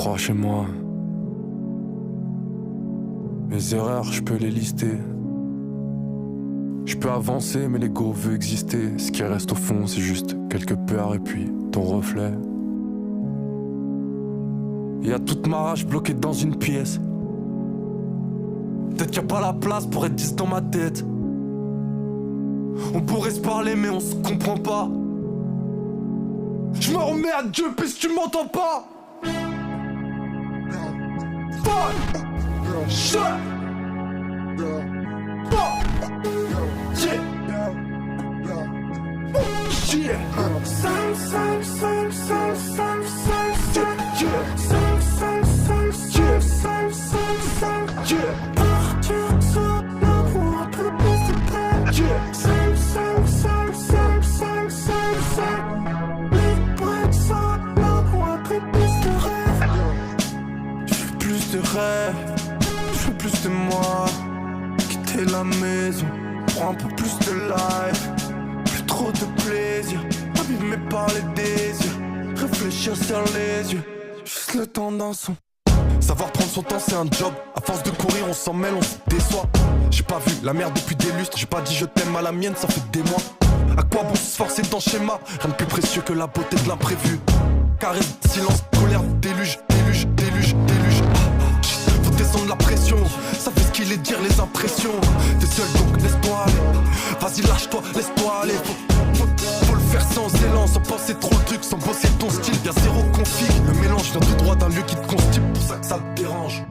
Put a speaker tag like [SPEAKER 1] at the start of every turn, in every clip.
[SPEAKER 1] crois chez moi. Mes erreurs, je peux les lister. Je peux avancer, mais l'ego veut exister. Ce qui reste au fond, c'est juste quelques peurs et puis ton reflet. Y a toute ma rage bloquée dans une pièce. Peut-être qu'il n'y a pas la place pour être 10 dans ma tête. On pourrait se parler mais on se comprend pas. Je me remets à Dieu puisque tu m'entends pas. Fuck. Shut. Fuck. Yeah. Yeah. Je veux plus de moi. Quitter la maison pour un peu plus de life. Plus trop de plaisir. Abîmé par les désirs. Réfléchir sur les yeux. Juste le temps d'un son. Savoir prendre son temps c'est un job. À force de courir on s'en mêle, on se déçoit. J'ai pas vu la merde depuis des lustres. J'ai pas dit je t'aime à la mienne, ça fait des mois. À quoi bon se forcer dans le schéma? Rien de plus précieux que la beauté de l'imprévu. Carré, silence, colère, déluge, déluge, déluge, déluge. Faut descendre la pression, ça fait ce qu'il est dire les impressions. T'es seul donc laisse-toi aller. Vas-y lâche-toi, laisse-toi aller. Faut le faire sans élan, sans penser trop le truc, sans bosser ton style. Y'a zéro config, le mélange vient tout droit d'un lieu qui te constipe. Pour ça que ça te dérange.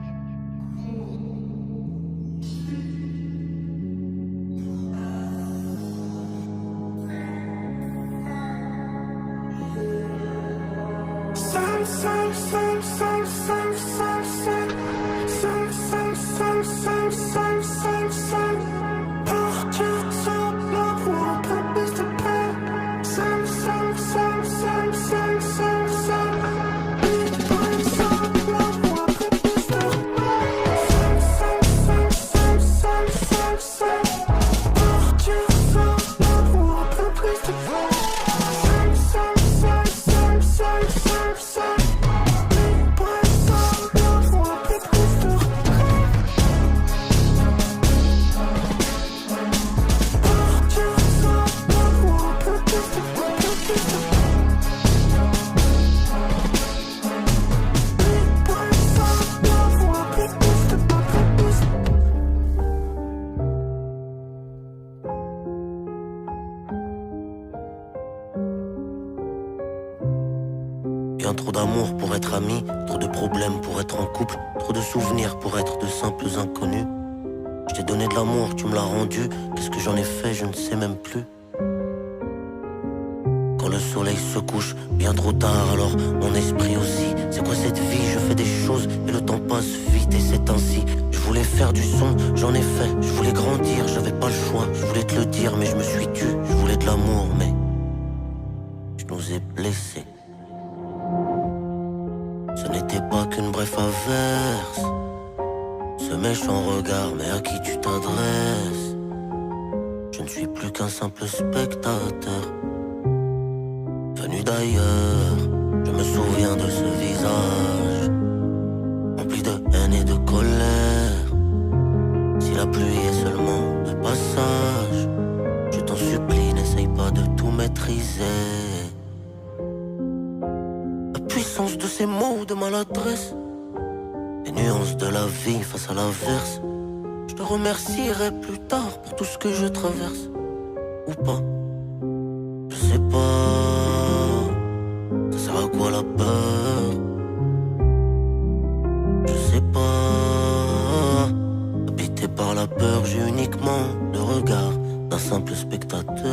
[SPEAKER 2] Bien trop d'amour pour être ami, trop de problèmes pour être en couple, trop de souvenirs pour être de simples inconnus. Je t'ai donné de l'amour, tu me l'as rendu, qu'est-ce que j'en ai fait, je ne sais même plus. Quand le soleil se couche, bien trop tard, alors mon esprit aussi. C'est quoi cette vie? Je fais des choses et le temps passe vite et c'est ainsi. Je voulais faire du son, j'en ai fait, je voulais grandir, j'avais pas le choix. Je voulais te le dire mais je me suis tu, je voulais de l'amour mais je nous ai blessés. Ce n'était pas qu'une brève averse, ce méchant regard, mais à qui tu t'adresses? Je ne suis plus qu'un simple spectateur, venu d'ailleurs. Je me souviens de ce visage, rempli de haine et de colère. Si la pluie est seulement de passage, je t'en supplie, n'essaye pas de tout maîtriser. Puissance de ces mots de maladresse, les nuances de la vie face à l'averse. Je te remercierai plus tard pour tout ce que je traverse. Ou pas, je sais pas. Ça sert à quoi la peur? Je sais pas. Habité par la peur, j'ai uniquement le regard d'un simple spectateur.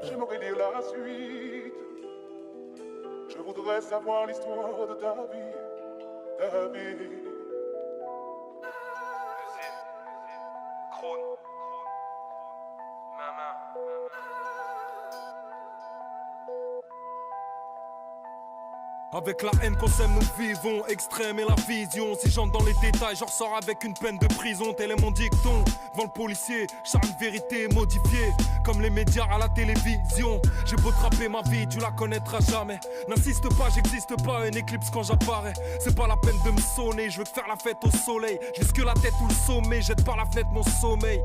[SPEAKER 3] J'aimerais dire la suite. Je voudrais savoir l'histoire de ta vie, ta vie.
[SPEAKER 4] Avec la haine qu'on sème, nous vivons, extrême et la vision. Si j'entre dans les détails, j'en ressors avec une peine de prison. Tel est mon dicton, devant le policier, j'ai une vérité modifiée, comme les médias à la télévision. J'ai beau trapper ma vie, tu la connaîtras jamais. N'insiste pas, j'existe pas, une éclipse quand j'apparais. C'est pas la peine de me sonner, je veux faire la fête au soleil. Jusque la tête ou le sommet, jette par la fenêtre mon sommeil.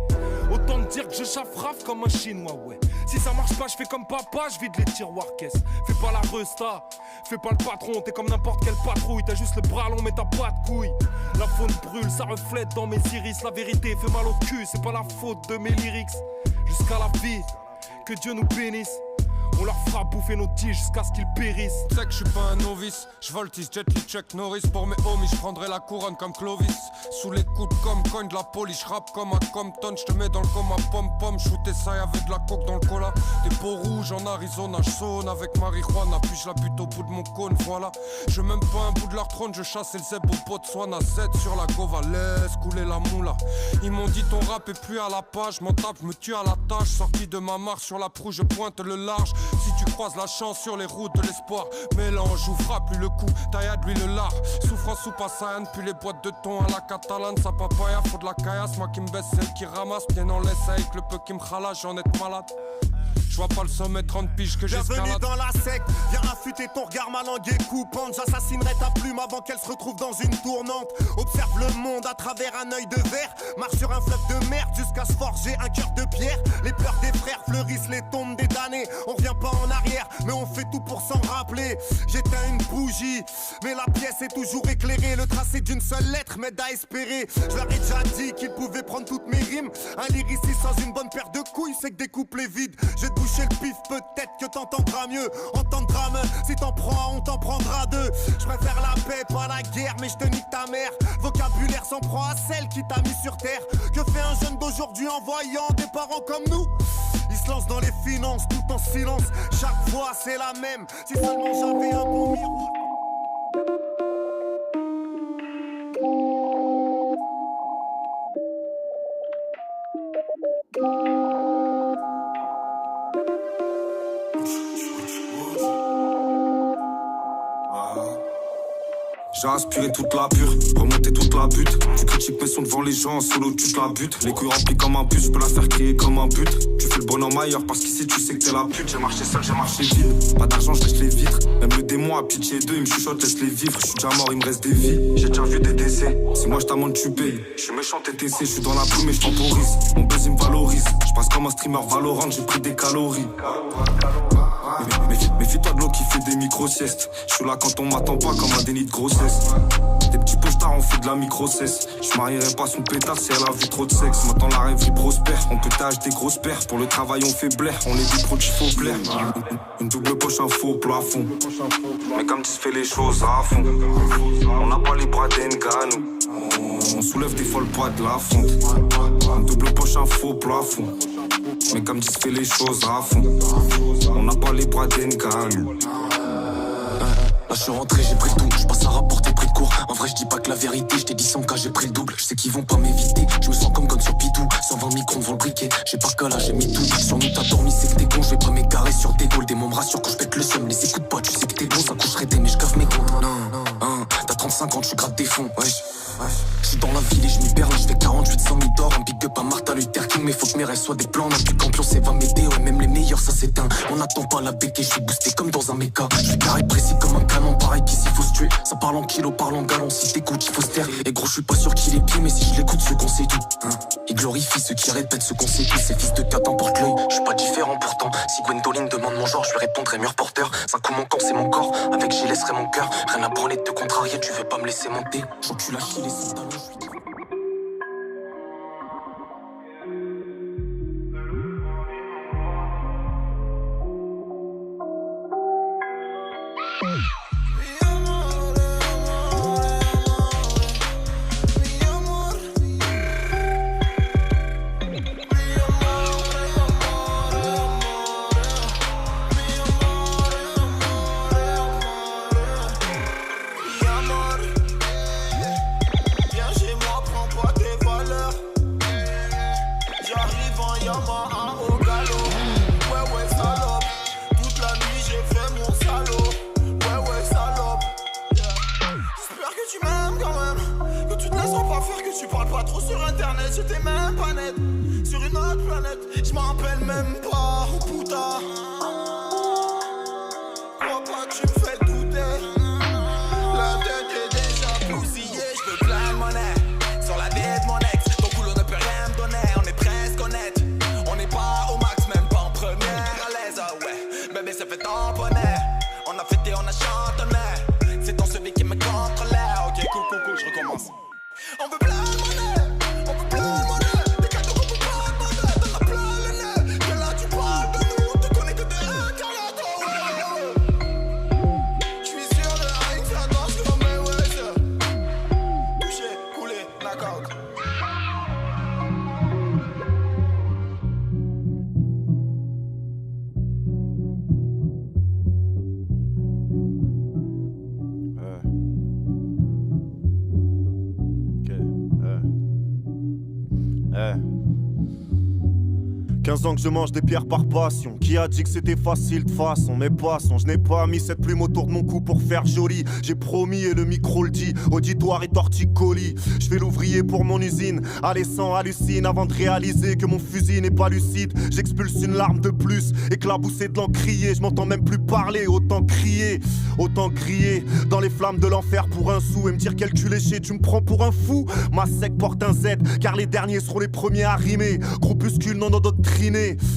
[SPEAKER 4] Autant te dire que je chaffraffe comme un chinois, ouais. Si ça marche pas, je fais comme papa, je vide les tiroirs caisse. Fais pas la resta, fais pas le patron, t'es comme n'importe quelle patrouille. T'as juste le bras long mais t'as pas de couilles. La faune brûle, ça reflète dans mes iris. La vérité fait mal au cul, c'est pas la faute de mes lyrics. Jusqu'à la vie, que Dieu nous bénisse. On leur fera bouffer nos tiges jusqu'à ce qu'ils périssent.
[SPEAKER 5] Tu sais que je suis pas un novice, je voltige Jet Li Chuck Norris. Pour mes homies, je prendrai la couronne comme Clovis. Sous les coups de coin de la police, je rappe comme un Compton. Je te mets dans le coma pom-pom, shooter ça avec de la coke dans le cola. Des peaux rouges en Arizona, je sonne avec marijuana. Puis je la bute au bout de mon cône, voilà. Je veux même pas un bout de leur trône, je chasse le zeb au Botswana. 7 sur la gova, laisse couler la moula. Ils m'ont dit ton rap est plus à la page, m'en tape, je me tue à la tâche. Sorti de ma marche sur la proue, je pointe le large. Si tu croises la chance sur les routes de l'espoir, mélange ou frappe lui le coup, taillade lui le lard. Souffrance ou passane, puis les boîtes de thon à la catalane. Ça papaya, faut de la caillasse, moi qui me baisse, celle qui ramasse. Bien en laisse avec le peu qui me ralasse, j'en ai malade. Je vois pas le sommet 30 piges que j'escalade.
[SPEAKER 6] Bienvenue dans la secte, viens affûter ton regard, ma langue est coupante. J'assassinerai ta plume avant qu'elle se retrouve dans une tournante. Observe le monde à travers un œil de verre. Marche sur un fleuve de merde jusqu'à se forger un cœur de pierre. Les pleurs des frères fleurissent les tombes des damnés. On revient pas en arrière, mais on fait tout pour s'en rappeler. J'éteins une bougie, mais la pièce est toujours éclairée. Le tracé d'une seule lettre m'aide à espérer. Je leur ai déjà dit qu'ils pouvaient prendre toutes mes rimes. Un lyriciste sans une bonne paire de couilles, c'est que des couplets vides. Je vais te boucher le pif, peut-être que t'entendras mieux. Entendras me, si t'en prends, on t'en prendra deux. Je préfère la paix, pas la guerre, mais je te nique ta mère. Vocabulaire s'en prend à celle qui t'a mis sur terre. Que fait un jeune d'aujourd'hui en voyant des parents comme nous? Il se lance dans les finances tout en silence. Chaque fois c'est la même. Si seulement j'avais un bon miroir.
[SPEAKER 1] J'ai aspiré toute la pure, remonté toute la butte. Tu critiques mes sons devant les gens, en solo tu te la butes. Les couilles remplies comme un bus, je peux la faire crier comme un but. Tu fais le bonhomme ailleurs parce qu'ici tu sais que t'es la pute. J'ai marché seul, j'ai marché vide. Pas d'argent, je lèche les vitres. Même le démon a pitié d'eux, il me chuchote, laisse les vivre. Je suis déjà mort, il me reste des vies. J'ai déjà vu des décès. Si moi je t'amende, tu payes. Je suis méchant, TTC, je suis dans la plume et je temporise. Mon buzz il me valorise. Je passe comme un streamer Valorant, j'ai pris des calories. Méfie-toi de l'eau qui fait des micro-siestes. Je suis là quand on m'attend pas comme un déni de grossesse. Des petits postards on fait de la micro-cesse. Je marierai pas son pétard si elle a vu trop de sexe. Maintenant la rêverie prospère. On peut t'acheter des grosses paires. Pour le travail on fait blaire. On est des pros qu'il faut plaire. Une double poche, un faux plafond. Mais comme tu fais les choses à fond. On n'a pas les bras d'Enganou. On soulève des folles poids de la fonte. Une double poche, un faux plafond. Mais comme tu fais les choses à fond. On n'a pas les bras d'Enganou.
[SPEAKER 7] Là je suis rentré, j'ai pris le tout, je passe à rapporter prix de cours. En vrai je dis pas que la vérité, je t'ai dit 100K, j'ai pris le double. Je sais qu'ils vont pas m'éviter, je me sens comme Gon sur Pitou. 120 microns devant le briquet, j'ai pas qu'à là, j'ai mis tout. Sur nous t'as dormi, c'est que t'es con, je vais pas m'égarer sur tes gaules. Des mots me rassurent quand je pète le seum, les écoute pas, tu sais que t'es bon, ça coucherait des mais je gaffe mes comptes. T'as 35 ans, tu grattes des fonds, wesh. Je suis dans la ville et je m'y perds, là je fais 48 100 000 d'or. Un big up à Martha Luther King, mais faut que mes rêves soient des plans. On a plus campion, c'est va m'aider, ouais même les meilleurs ça s'éteint. On attend pas la béquille, je suis boosté comme dans un méca. Je suis carré précis comme un canon, pareil qu'ici faut se tuer. Ça parle en kilos, parle en gallons, si t'écoutes il faut se taire. Et gros je suis pas sûr qu'il est pied, mais si je l'écoute ceux qu'on sait tout il glorifie ceux qui répètent ce qu'on sait tous. Ces fils de cat emportent l'œil, je suis pas différent pourtant. Si Gwendoline demande mon genre, je lui répondrai mur porteur. Ça coup mon corps c'est mon corps, avec j'y laisserai mon cœur. Rien à branler de te contrarier, tu veux pas me laisser monter. J'encule à qui les sandales, je suis
[SPEAKER 8] Viens chez moi.
[SPEAKER 6] c'était même pas net. Sur une autre planète, je m'en rappelle même pas. Oh putain. Crois pas que tu me fais douter. La tête est déjà bousillée. Je veux plein de monnaie sur la vie de mon ex. Ton boulot ne peut rien me donner. On est presque honnête. On n'est pas au max, même pas en première à l'aise. Ah ouais, bébé ça fait tamponner. On a fêté, on a chantonné. C'est ton celui qui me contrôlait. Ok, cool, je recommence. On veut plein de monnaie. On veut plein de monnaie. Des cadeaux qu'on peut pas demander. T'en as plein le nez. Que là tu parles de nous. On te connaît que des incarnateurs. J'suis sûr de rien que ça danse comme mes ways. Touché, coulé, knockout.
[SPEAKER 8] Ok, 15 ans que je mange des pierres par passion. Qui a dit que c'était facile de façon? Mais passons, je n'ai pas mis cette plume autour de mon cou pour faire joli. J'ai promis et le micro le dit, auditoire et torticolis. Je fais l'ouvrier pour mon usine, Alessandro hallucine avant de réaliser que mon fusil n'est pas lucide. J'expulse une larme de plus, éclaboussé de l'encrier. Je m'entends même plus parler, autant crier, autant crier dans les flammes de l'enfer pour un sou. Et me dire quel cul léché, tu me prends pour un fou? Ma sec porte un Z, car les derniers seront les premiers à rimer. Groupuscule non endoctriné.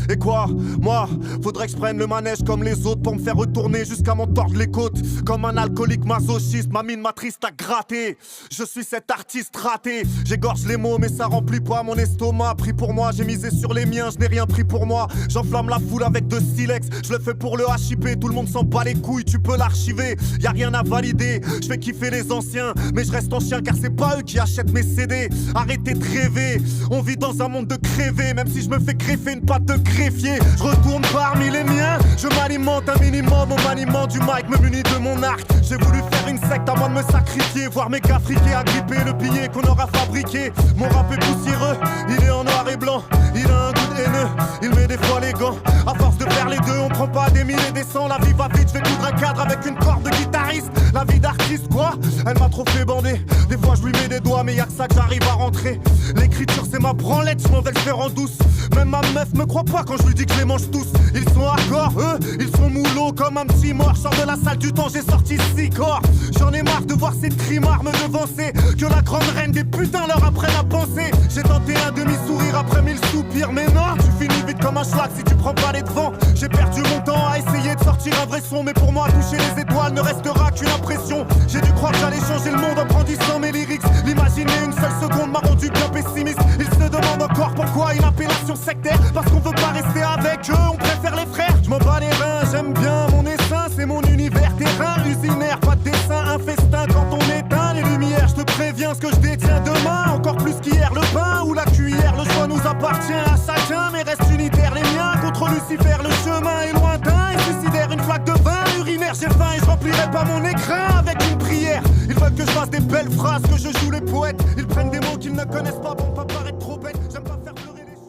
[SPEAKER 8] Et quoi? Moi, faudrait que je prenne le manège comme les autres pour me faire retourner jusqu'à m'en tordre les côtes. Comme un alcoolique masochiste, ma mine m'attriste à gratter. Je suis cet artiste raté. J'égorge les mots mais ça remplit pas mon estomac. Pris pour moi, j'ai misé sur les miens, je n'ai rien pris pour moi. J'enflamme la foule avec de silex. Je le fais pour le HIP, tout le monde s'en bat les couilles. Tu peux l'archiver, y a rien à valider. Je fais kiffer les anciens, mais je reste en chien car c'est pas eux qui achètent mes CD. Arrêtez de rêver, on vit dans un monde de crevés. Même si je me fais greffer une patte de greffier, je retourne parmi les miens. Je m'alimente un minimum au maniement du mic, me munit de mon arc. J'ai voulu faire une secte à moi de me sacrifier, voir mes gars friqués, agripper le billet qu'on aura fabriqué. Mon rap est poussiéreux, il est en noir et blanc. Il a un goût de haineux, il met des fois les gants. À force de faire les deux, on prend pas des milliers, des cents. La vie va vite, je vais coudre un cadre avec une corde de guitariste. La vie d'artiste, quoi? Elle m'a trop fait bander. Des fois je lui mets des doigts, mais y'a que ça que j'arrive à rentrer. L'écriture c'est ma branlette, je m'en vais le faire en douce. Même ma meuf me croit pas quand je lui dis que je les mange tous. Ils sont hardcore, eux, ils sont moulots comme un petit mort. Sors de la salle du temps, j'ai sorti 6 corps. J'en ai marre de voir ces trimards me devancer. Que la grande reine des putains leur apprenne à penser. J'ai tenté un demi-sourire après 1000 soupirs. Mais non, tu finis vite comme un schlag si tu prends pas les devants. J'ai perdu mon temps à essayer de sortir un vrai son. Mais pour moi, toucher les étoiles ne restera qu'une impression. J'ai dû croire que j'allais changer le monde en brandissant mes lyrics. L'imaginer une seule seconde m'a rendu bien pessimiste. Ils se demandent encore pourquoi une appellation sectaire. Parce qu'on veut pas rester avec eux, on préfère les frères. Je m'en bats les reins, j'aime bien mon essaim. C'est mon univers terrain, usinaire, pas de dessin. Un festin quand on éteint les lumières. Je te préviens ce que je détiens demain. Encore plus qu'hier, le pain ou la cuillère. Le choix nous appartient à chacun, mais reste unitaire les miens. Contre Lucifer, le chemin est lointain. Et suicidaire, une flaque de vin urinaire. J'ai faim et je remplirai pas mon écrin avec une prière. Ils veulent que je fasse des belles phrases, que je joue les poètes. Ils prennent des mots qu'ils ne connaissent pas pour pas paraître trop bête. J'aime pas faire pleurer les choses.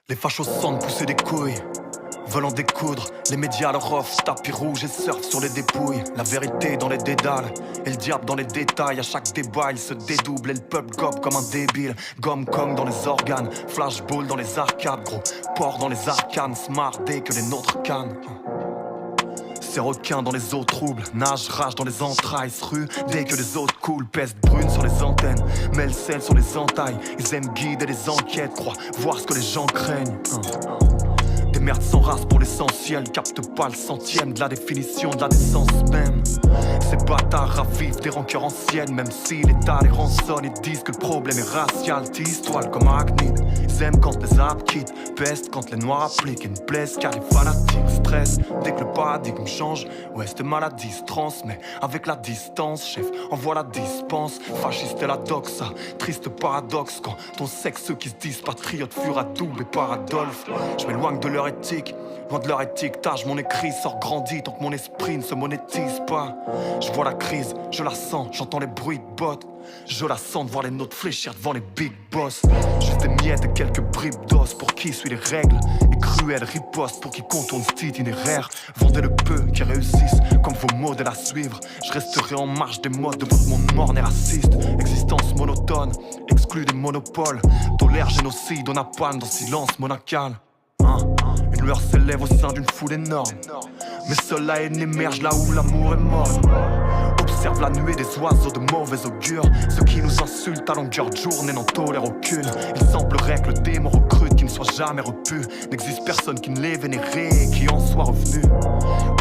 [SPEAKER 9] Les fachos sentent pousser des couilles, veulent en découdre. Les médias leur offrent tapis rouge et surfent sur les dépouilles. La vérité dans les dédales et le diable dans les détails. À chaque débat il se dédouble et le peuple gobe comme un débile. Gomme Kong dans les organes, flashball dans les arcades. Gros porc dans les arcanes, smart dès que les nôtres cannes. Ces requins dans les eaux troubles, nage, rage dans les entrailles, rue dès que les autres coulent, peste brune sur les antennes, mêle sel sur les entailles. Ils aiment guider les enquêtes, croient voir ce que les gens craignent. Des merdes sans race pour l'essentiel, captent pas le centième de la définition de la naissance même. Ces bâtards ravivent des rancœurs anciennes, même si l'État les rançonne et disent que le problème est racial. Tisse toile comme Agnid, ils aiment quand les arbres quittent, peste quand les noirs appliquent une blesse car les fanatiques stressent. Dès que le paradigme change, ouais cette maladie se transmet avec la distance. Chef, envoie la dispense, fasciste et la doxa. Triste paradoxe quand ton sexe ceux qui se disent patriotes furent à double et par Adolphe. Je m'éloigne de leur leur éthique. Loin de leur étiquetage, mon écrit sort grandi tant que mon esprit ne se monétise pas. Je vois la crise, je la sens, j'entends les bruits de bottes. Je la sens de voir les notes fléchir devant les big boss. Juste des miettes et quelques bribes d'os pour qui suit les règles. Et cruelle riposte pour qui contourne cet itinéraire. Vendez le peu qui réussissent comme vos modèles à suivre. Je resterai en marge des modes de votre monde morne et raciste. Existence monotone, exclue des monopoles. Tolère génocide, on napalm dans silence monacal. Une lueur s'élève au sein d'une foule énorme. Mais seule la haine émerge là où l'amour est mort. Observe la nuée des oiseaux de mauvais augure. Ceux qui nous insultent à longueur de journée n'en tolèrent aucune. Il semblerait que le démon recrute qui ne soit jamais repu. N'existe personne qui ne l'ait vénéré et qui en soit revenu.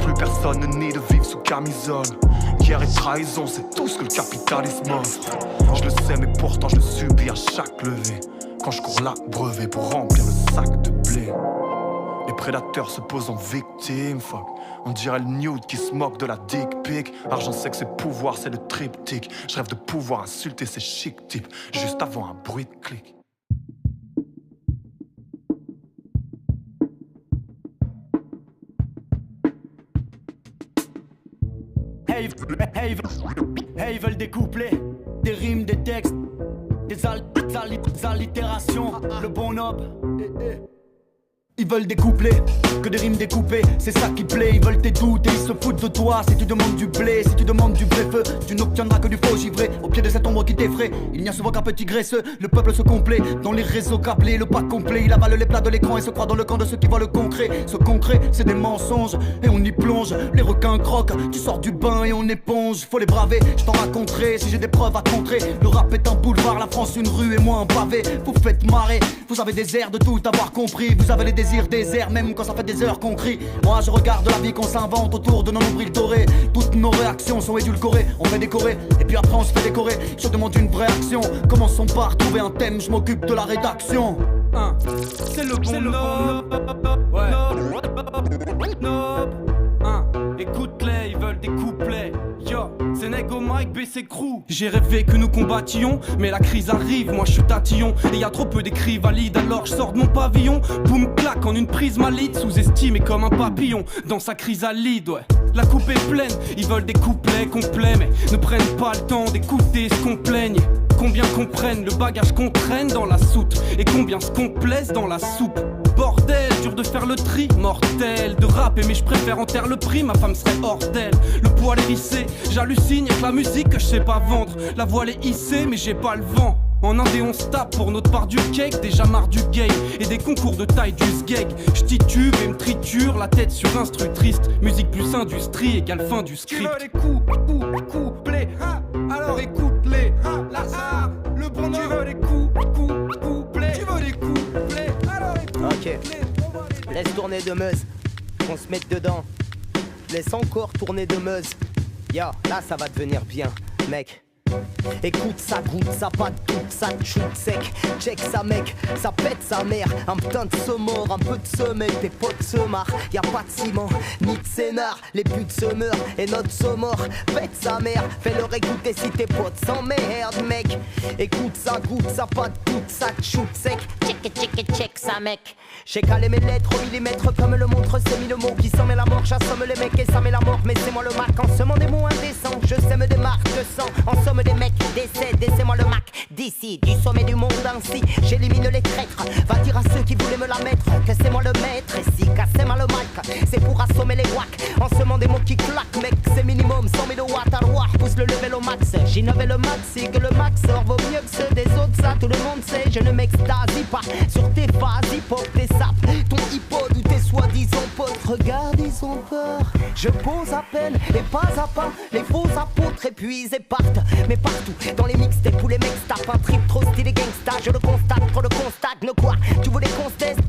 [SPEAKER 9] Plus personne ne nie de vivre sous camisole. Guerre et trahison, c'est tout ce que le capitalisme offre. Je le sais mais pourtant je le subis à chaque levée. Quand je cours là, brevet pour remplir le sac de blé. Les prédateurs se posent en victime, fuck. On dirait le nude qui se moque de la dick pic. Argent, sexe et pouvoir, c'est le triptyque. Je rêve de pouvoir insulter ces chic types juste avant un bruit de clic.
[SPEAKER 10] Hey, ils veulent des couplets, des rimes, des textes, des allitérations, le bon nob. Ils veulent des couplets, que des rimes découpées, c'est ça qui plaît. Ils veulent tes doutes et ils se foutent de toi. Si tu demandes du blé, si tu demandes du vrai feu, tu n'obtiendras que du faux givré. Au pied de cette ombre qui t'effraie, il n'y a souvent qu'un petit graisseux. Le peuple se complaît dans les réseaux câblés, le pack complet. Il avale les plats de l'écran et se croit dans le camp de ceux qui voient le concret. Ce concret, c'est des mensonges et on y plonge. Les requins croquent, tu sors du bain et on éponge. Faut les braver, je t'en raconterai si j'ai des preuves à te montrer. Le rap est un boulevard, la France une rue et moi un pavé. Vous faites marrer, vous avez des airs de tout avoir compris. Vous avez les désirs désert, même quand ça fait des heures qu'on crie. Moi je regarde la vie qu'on s'invente autour de nos nombrils dorés. Toutes nos réactions sont édulcorées, on fait décorer et puis après on se fait décorer. Je demande une vraie action, commençons par trouver un thème, je m'occupe de la rédaction.
[SPEAKER 11] C'est le bon nob. Ouais. Nob. Écoute-les, ils veulent des couplets. Yo, c'est Nego Mike, BC Crew. J'ai rêvé que nous combattions, mais la crise arrive, moi je suis tatillon. Et y a trop peu d'écrits valides, alors je sors de mon pavillon. Boum clac en une prise malide, sous-estimé comme un papillon dans sa chrysalide, ouais. La coupe est pleine, ils veulent des couplets complets, mais ne prennent pas le temps d'écouter ce qu'on plaigne. Combien comprennent le bagage qu'on traîne dans la soute, et combien se complaisent dans la soupe. Bordel, dur de faire le tri, mortel de rapper, mais je préfère en taire le prix, ma femme serait hors d'elle. Le poil hérissé, j'hallucine avec la musique que je sais pas vendre. La voile est hissée, mais j'ai pas le vent. En Indé on se tape pour notre part du cake, déjà marre du game et des concours de taille du sgeg. J'titube et me triture la tête sur instru triste. Musique plus industrie égale fin du script. Tu veux les couplets, alors écoute-les. Le bon nom. Tu veux les couplets, tu veux les couplets, alors écoute-les.
[SPEAKER 12] Ok, laisse tourner de Meuse, qu'on se mette dedans. Laisse encore tourner de Meuse. Yo, là ça va devenir bien, mec. Écoute, ça goûte, ça pas de doute, ça te shoot sec. Check ça mec, ça pète sa mère. Un putain de semeur, un peu de semelle, tes potes se marrent. Y'a pas de ciment, ni de scénar. Les putes se meurent et notre mort pète sa mère, fais-leur écouter si tes potes s'emmerdent mec. Écoute, ça goûte, ça pas de doute, ça te shoot sec. Check ça mec. J'ai calé mes lettres au millimètre comme le montre c'est mis le mot qui s'en met la mort. J'assomme les mecs et ça met la mort, mais c'est moi le Mac. En semant des mots indécents, je sème des marques de sang. En somme des mecs décèdent et c'est moi le Mac. D'ici, du sommet du monde ainsi, j'élimine les traîtres. Va dire à ceux qui voulaient me la mettre que c'est moi le maître. Et si cassez-moi le mic, c'est pour assommer les wacks. En semant des mots qui claquent mec, c'est minimum 100 000 watts à roi. Pousse le level au max, j'innove le max. Si que le max sort vaut mieux que ceux des autres, ça tout le monde sait. Je ne m'extasie pas sur tes phases hip-hop, tes sapes, ton hip-hop ou tes soi-disant potes. Regarde, ils ont peur. Je pose à peine et pas à pas. Les faux apôtres épuisés partent. Mais partout, dans les mixtapes où les mecs tapent un trip trop stylé gangsta. Je le constate, trop le constagne quoi. Tu veux les contestes?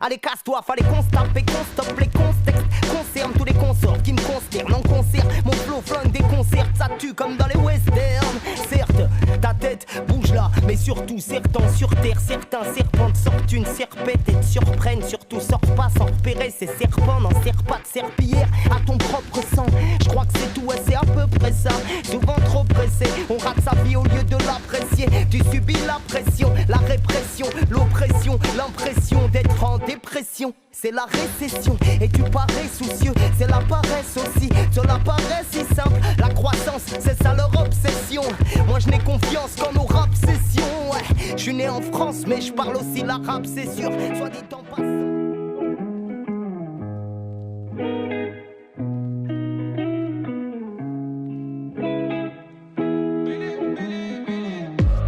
[SPEAKER 12] Allez casse-toi, fallait qu'on se tape et qu'on stoppe les contextes. Concerne tous les consorts qui me consternent en concert. Mon flow flingue des concerts, ça tue comme dans les westerns. Certes, ta tête bouge là, mais surtout certains sur terre. Certains serpents sortent une serpette et te surprennent. Surtout sors pas sans repérer ces serpents. N'en serre pas de serpillière à ton propre sang. Je crois que c'est tout, ouais, c'est à peu près ça. Souvent trop pressé, on rate sa vie au lieu de l'apprécier. Tu subis la pression, la répression, l'oppression, l'impression d'être en dépression. dépression, c'est la récession. Et tu parais soucieux, c'est la paresse aussi. Cela paraît si simple, la croissance, c'est ça leur obsession. Moi je n'ai confiance qu'en nos rap sessions. Ouais, je suis né en France, mais je parle aussi l'arabe, c'est sûr. Soit dit en passant.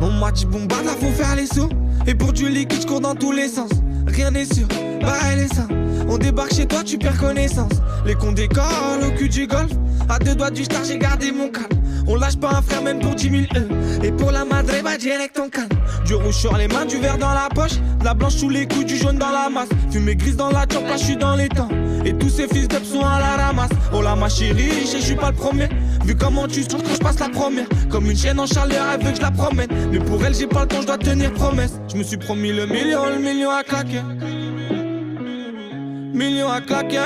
[SPEAKER 13] On m'a dit bon bah là faut faire les sauts. Et pour du liquide je cours dans tous les sens. Rien n'est sûr, pareil les seins. On débarque chez toi tu perds connaissance. Les cons décollent au cul du golf. À 2 doigts du star j'ai gardé mon calme. On lâche pas un frère même pour 10 000 Et pour la madre bah direct en calme. Du rouge sur les mains, du vert dans la poche. De la blanche sous les coups, du jaune dans la masse. Fumée grise dans la chope, là je suis dans les temps. Et tous ces fils d'up sont à la ramasse. Oh là ma chérie, je suis pas le premier. Vu comment tu souffres quand je passe la première. Comme une chienne en chaleur, elle veut que je la promène. Mais pour elle j'ai pas le temps, je dois tenir promesse. Je me suis promis le million à claquer. Million à claquer.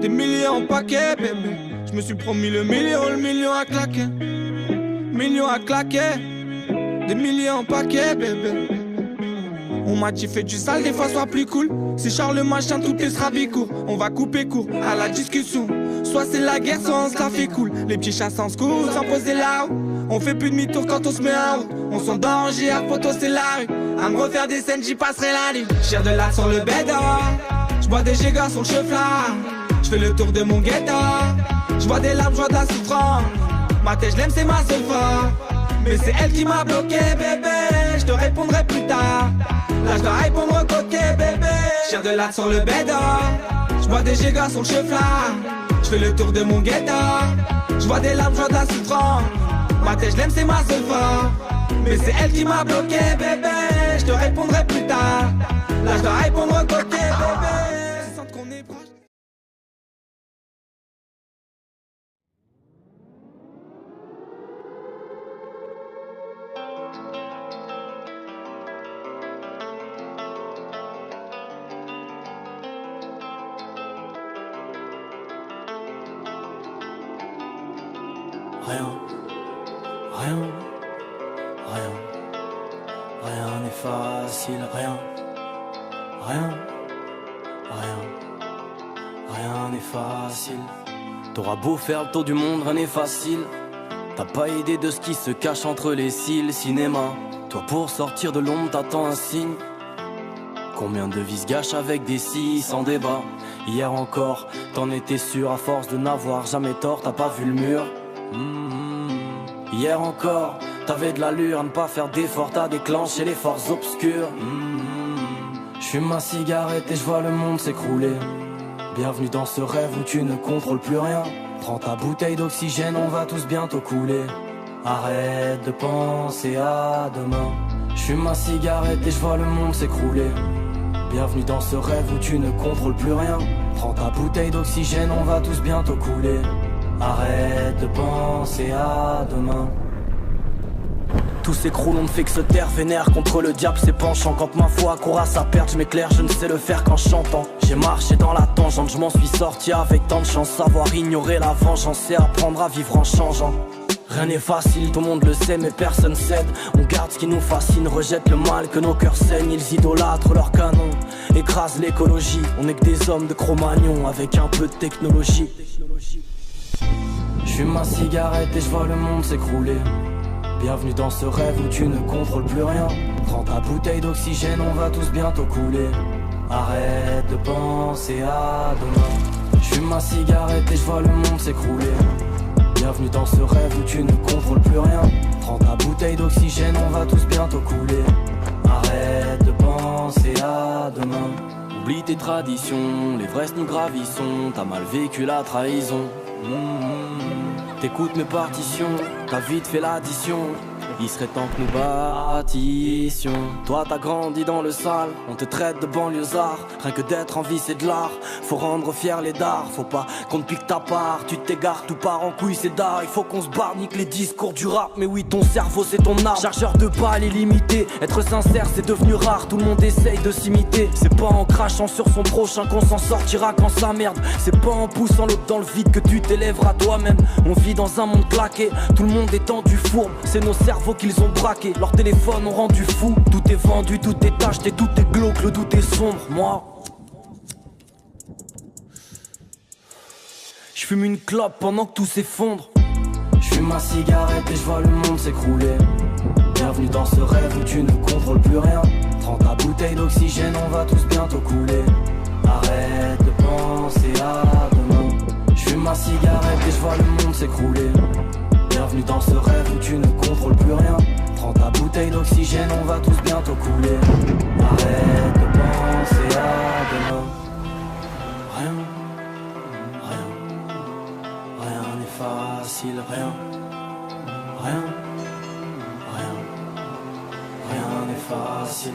[SPEAKER 13] Des milliers en paquet, bébé. Je me suis promis le million à claquer. Million à claquer. Des milliers en paquet, bébé. On m'a dit fais du sale, des fois sois plus cool. C'est Charles le machin, tout est srabicourt. On va couper court à la discussion. Soit c'est la guerre, soit on se la fait cool. Les petits chats sans secours, sans poser la roue. On fait plus demi-tour quand on se met en route. On s'en danger, à photo c'est la rue. À me refaire des scènes, j'y passerai la nuit. Cher de latte sur le bédon. J'bois des gigas sur le chevlard. J'fais le tour de mon ghetto. J'vois des larmes, j'vois de la souffrance. Ma tête, j'l'aime, c'est ma seule force. Mais c'est elle qui m'a bloqué, bébé. Je te répondrai plus tard. Là, je dois répondre au côté, bébé. Cher de latte sur le bédon. J'bois des gigas sur le chevlard. J'fais le tour de mon ghetto. J'vois des larmes, j'vois de la souffrance. Ma tête, j'l'aime, c'est ma seule force. Mais c'est elle qui m'a bloqué, bébé. Je te répondrai plus tard. Là, je dois répondre au côté, bébé.
[SPEAKER 14] Rien n'est facile, rien n'est facile. T'auras beau faire le tour du monde, rien n'est facile. T'as pas idée de ce qui se cache entre les cils. Cinéma, toi pour sortir de l'ombre t'attends un signe. Combien de vies se gâchent avec des scies sans débat. Hier encore, t'en étais sûr à force de n'avoir jamais tort. T'as pas vu le mur. Hier encore, t'avais de l'allure à ne pas faire d'effort. T'as déclenché les forces obscures. J'fume ma cigarette et je vois le monde s'écrouler. Bienvenue dans ce rêve où tu ne contrôles plus rien. Prends ta bouteille d'oxygène, on va tous bientôt couler. Arrête de penser à demain. J'fume ma cigarette et je vois le monde s'écrouler. Bienvenue dans ce rêve où tu ne contrôles plus rien. Prends ta bouteille d'oxygène, on va tous bientôt couler. Arrête de penser à demain. Tout s'écroule, on ne fait que se taire, vénère contre le diable, ses penchants. Quand ma foi court à sa perte, je m'éclaire, je ne sais le faire qu'en chantant. J'ai marché dans la tangente, je m'en suis sorti avec tant de chance. Savoir ignorer la vengeance et apprendre à vivre en changeant. Rien n'est facile, tout le monde le sait, mais personne cède. On garde ce qui nous fascine, rejette le mal que nos cœurs saignent. Ils idolâtrent leurs canons, écrasent l'écologie. On n'est que des hommes de Cro-Magnon avec un peu de technologie. J'fume ma cigarette et je vois le monde s'écrouler. Bienvenue dans ce rêve où tu ne contrôles plus rien. Prends ta bouteille d'oxygène, on va tous bientôt couler. Arrête de penser à demain. J'fume ma cigarette et je vois le monde s'écrouler. Bienvenue dans ce rêve où tu ne contrôles plus rien. Prends ta bouteille d'oxygène, on va tous bientôt couler. Arrête de penser à demain. Oublie tes traditions, les vrais nous gravissons. T'as mal vécu la trahison. T'écoutes mes partitions, t'as vite fait l'addition. Il serait temps que nous bâtissions. Toi t'as grandi dans le sale, on te traite de banlieusard. Rien que d'être en vie c'est de l'art. Faut rendre fiers les dards, faut pas qu'on te pique ta part. Tu t'égares, tout part en couille c'est d'art. Il faut qu'on se barre, nique les discours du rap. Mais oui ton cerveau c'est ton arme. Chargeur de balles illimité, être sincère c'est devenu rare. Tout le monde essaye de s'imiter. C'est pas en crachant sur son prochain qu'on s'en sortira quand ça merde. C'est pas en poussant l'autre dans le vide que tu t'élèveras toi-même. On vit dans un monde claqué, tout le monde est tendu fourbe. C'est nos cerveaux qu'ils ont braqué, leurs téléphones ont rendu fou. Tout est vendu, tout est acheté, tout est glauque, le doute est sombre. Moi, J'fume une clope pendant que tout s'effondre. J'fume ma cigarette et j'vois le monde s'écrouler. Bienvenue dans ce rêve où tu ne contrôles plus rien. Prends ta bouteille d'oxygène, on va tous bientôt couler. Arrête de penser à demain. J'fume ma cigarette et j'vois le monde s'écrouler. Bienvenue dans ce rêve où tu ne contrôles plus rien. Prends ta bouteille d'oxygène, on va tous bientôt couler. Arrête de penser à demain. Rien, rien, rien n'est facile, rien, rien, rien, rien n'est facile.